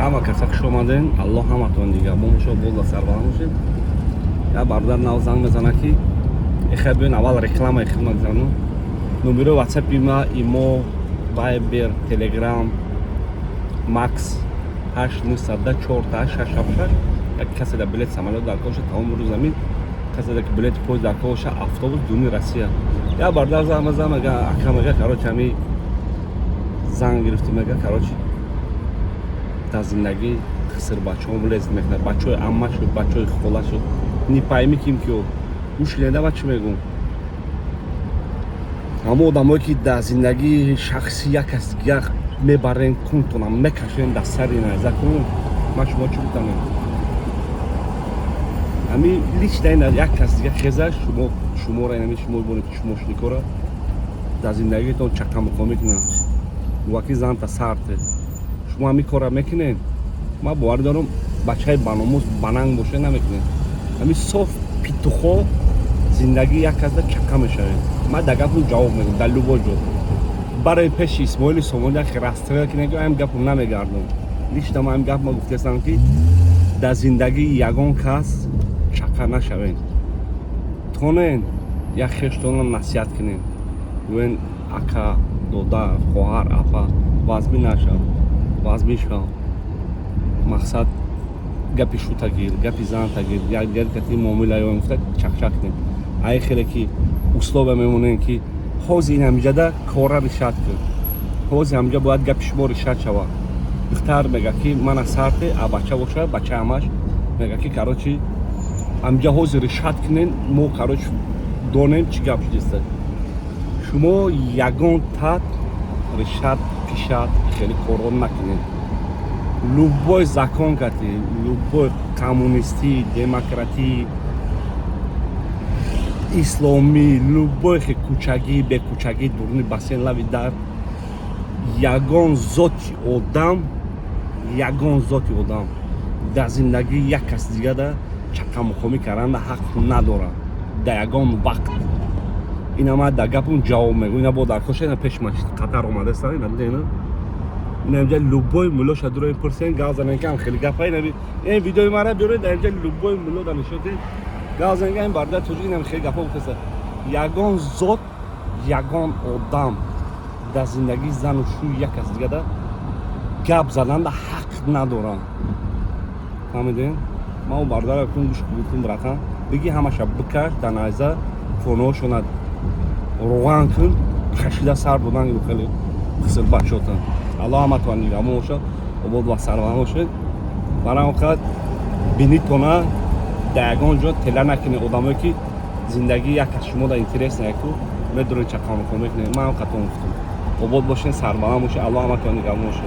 ҳама каса хуш омаден. Аллоҳ ҳаматон дига бомошо болда сарбаланд бошед. Я бардар нав занг мезана ки эхе биён аввал рекламаи хидмат занам. Номерои WhatsApp ма имо, Viber, Telegram, Max 809148676. Як касе да билет самолёт дар кор бошад, тамоми рӯз замин. Касе да ки билети поезд дар кор бошад, автобус дуни Россия. Я бардар занг мезанам, мега ака мега короче ҳами занг гирифтӣ мега короче дар зиндагӣ қиср бачаҳом лезт мекунад. Бачаҳои аммашу, бачаҳои холашу нипаймӣ ким киё. Гӯш шунеда ба чӣ мегӯм? ҳама одамое ки дар зиндагии шахси як кас дигар мебарен кунтонам мекашен дар сари найза кун. Ман шумо чӣ гуфтанем? ҳами лична ина як кас дигар хеза шуморо инами шумо бонед ки шумо шиникора дар зиндагиитон чақамуқомӣ кунад. Ваки занта сарте. Шумо ҳамин корро мекунед. Ман бовар дорам бачаи баномӯз бананг боша намекунед. ҳамин соф петухо зиндагии як кас да чақа мешавед. Ман дар гапу ҷавоб медам дар любой ҷо. Барои пеши Исмоили Сомони як расстрел кинед, ҳамин гапу намегардам. лично ман ҳамин гап ма гуфтаам ки дар зиндагии ягон кас чақа нашавед. Тонен як хештонам насиҳат кунед. Гӯен ака, додар, хоҳар, апа вазбӣ нашав, вазбӣ шав. Мақсад гапи шутагир, гапи зантагир, як геркати муомилаё муфта чақчақ кунед. Ай хеле ки условия мемонем ки ҳозир ин ҳамҷада кора ришад кун. ҳозир ҳамҷа бояд гапи шумо ришад шавад. Духтар мега ки мана сарте, а бача боша, бача ҳамаш мега ки короче ҳамҷа ҳозир ришад кунен, мо короче донем чӣ гап шудиста. шумо ягон тат ришад, пишат хеле корро накунед. Любой закон кати, любой коммунистӣ, демократӣ, исломӣ, любой хе кӯчагӣ, бекӯчагӣ дурни басен лави дар ягон зоти одам дар зиндагии як кас дигада чақамуқомӣ каранда ҳақ надорад дар ягон вақт. ина ман дар гапум ҷавоб мегӯям. ина бо дар коша ина пеш ман қатар омадастан ина дена ина инҷа любой мулло шадуро ипурсен гал занен ки ҳам хеле гапа ин видеои мара биёред дар инҷа любой мулло дар нишоте гал занен ки ин бардар тоҷик ин хеле гапа гуфтаста. ягон зот, ягон одам дар зиндагии зану шӯи як кас дигада гап зананда ҳақ надорад. фаҳмидем? ман бардара кун гӯш гуфтум братан биги ҳамаша бикаш дар найза фоноҳошонад руған кун кашида сар будан хеле қиср бачота. аллоҳ ҳаматон нигаҳбон бошад, обод ва сарваланд бошед. барам вақт бинитона дар ягон ҷо тела накунед. одамое ки зиндагии як кас шумо да интерес наку медоред чақамуқом мекунед. ман қатон гуфтам. обод бошед, сарваланд бошед. аллоҳ ҳаматон нигаҳбон бошад.